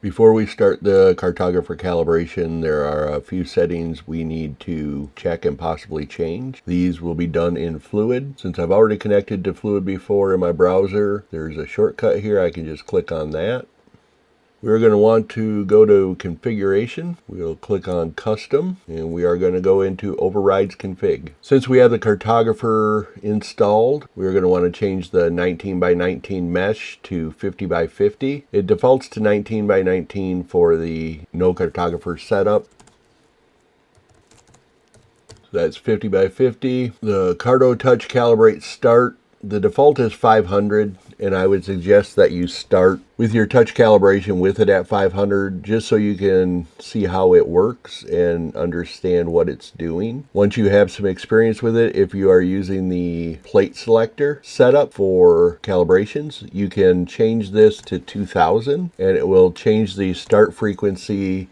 Before we start the cartographer calibration, there are a few settings we need to check and possibly change. These will be done in Fluid. Since I've already connected to Fluid before in my browser, there's a shortcut here. I can just click on that. We're going to want to go to Configuration. We'll click on Custom, and we are going to go into Overrides Config. Since we have the cartographer installed, we're going to want to change the 19 by 19 mesh to 50 by 50. It defaults to 19 by 19 for the no cartographer setup. So that's 50 by 50. The Carto Touch Calibrate Start. The default is 500, and I would suggest that you start with your touch calibration with it at 500 just so you can see how it works and understand what it's doing. Once you have some experience with it, if you are using the plate selector setup for calibrations, you can change this to 2000 and it will change the start frequency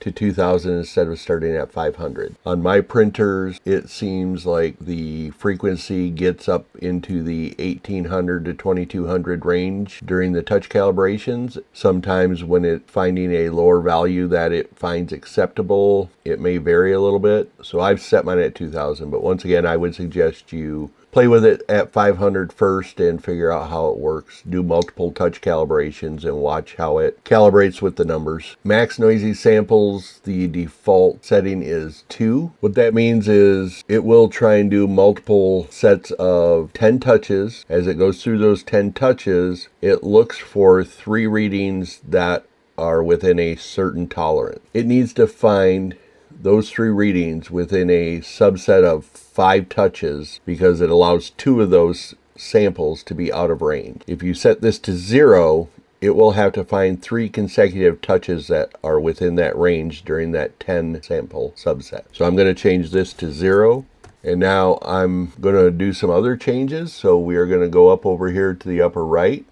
to 2000 instead of starting at 500. On my printers, it seems like the frequency gets up into the 1800 to 2200 range during the touch calibrations. Sometimes when it's finding a lower value that it finds acceptable, it may vary a little bit. So I've set mine at 2000, but once again, I would suggest you play with it at 500 first and figure out how it works. Do multiple touch calibrations and watch how it calibrates with the numbers. Max noisy samples, the default setting is 2. What that means is it will try and do multiple sets of 10 touches. As it goes through those 10 touches, it looks for 3 readings that are within a certain tolerance. It needs to find those 3 readings within a subset of 5 touches because it allows 2 of those samples to be out of range. If you set this to 0, it will have to find 3 consecutive touches that are within that range during that 10 sample subset. So I'm going to change this to 0. And now I'm going to do some other changes. So we are going to go up over here to the upper right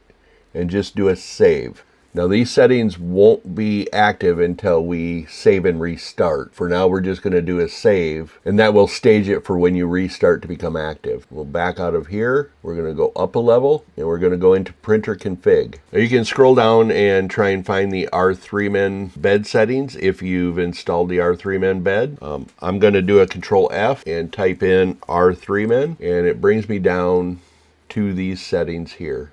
and just do a save. Now these settings won't be active until we save and restart. For now, we're just going to do a save, and that will stage it for when you restart to become active. We'll back out of here. We're going to go up a level, and we're going to go into printer config. Now you can scroll down and try and find the R3min bed settings if you've installed the R3min bed. I'm going to do a Control F and type in R3min, and it brings me down to these settings here.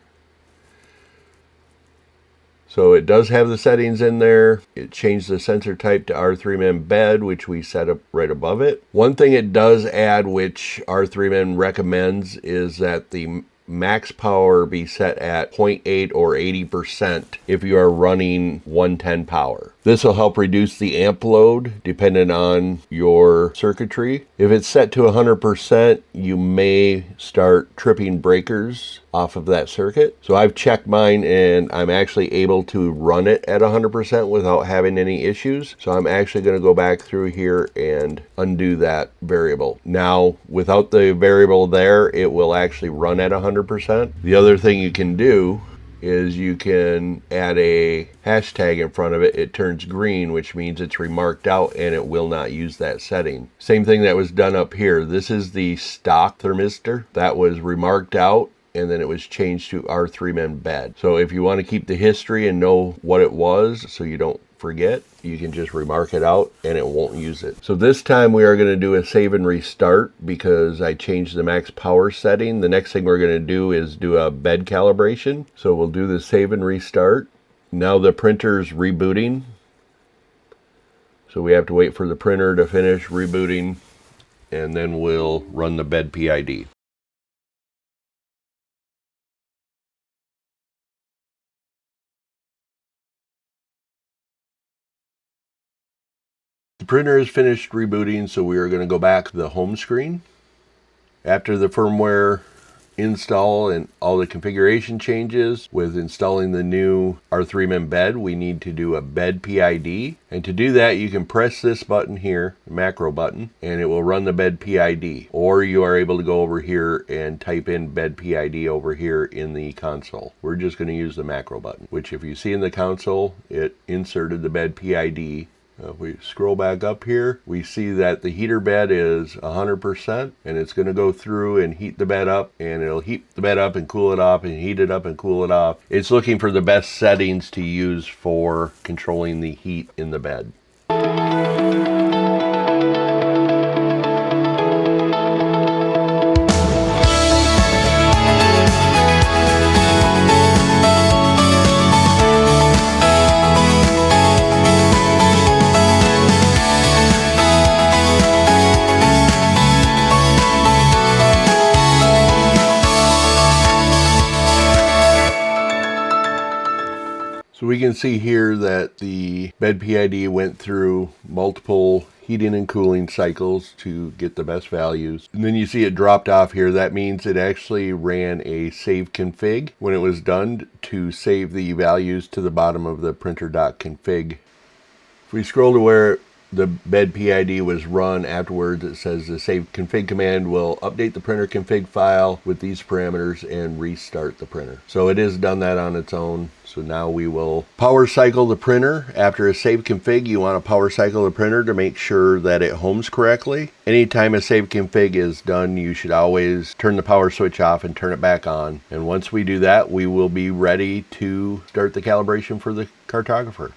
So it does have the settings in there. It changed the sensor type to R3min bed, which we set up right above it. One thing it does add, which R3min recommends, is that the max power be set at 0.8 or 80% if you are running 110 power. This will help reduce the amp load depending on your circuitry. If it's set to 100%, you may start tripping breakers off of that circuit. So I've checked mine and I'm actually able to run it at 100% without having any issues. So I'm actually going to go back through here and undo that variable. Now, without the variable there, it will actually run at 100%. The other thing you can do is you can add a hashtag in front of it. It turns green, which means it's remarked out and it will not use that setting. Same thing that was done up here. This is the stock thermistor that was remarked out, and then it was changed to R3min bed. So if you want to keep the history and know what it was so you don't forget, you can just remark it out and it won't use it. So this time we are going to do a save and restart because I changed the max power setting. The next thing we're going to do is do a bed calibration. So we'll do the save and restart. Now the printer's rebooting. So we have to wait for the printer to finish rebooting, and then we'll run the bed PID. The printer is finished rebooting, so we are going to go back to the home screen. After the firmware install and all the configuration changes with installing the new R3min bed, we need to do a bed PID. And to do that, you can press this button here, the macro button, and it will run the bed PID. Or you are able to go over here and type in bed PID over here in the console. We're just going to use the macro button, which if you see in the console, it inserted the bed PID If we scroll back up here, we see that the heater bed is 100%, and it's going to go through and heat the bed up, and it'll heat the bed up and cool it off and heat it up and cool it off. It's looking for the best settings to use for controlling the heat in the bed. So we can see here that the bed PID went through multiple heating and cooling cycles to get the best values. And then you see it dropped off here. That means it actually ran a save config when it was done to save the values to the bottom of the printer.cfg. If we scroll to where the bed PID was run afterwards, it says the save config command will update the printer config file with these parameters and restart the printer. So it has done that on its own. So now we will power cycle the printer. After a save config, you want to power cycle the printer to make sure that it homes correctly. Anytime a save config is done, you should always turn the power switch off and turn it back on. And once we do that, we will be ready to start the calibration for the cartographer.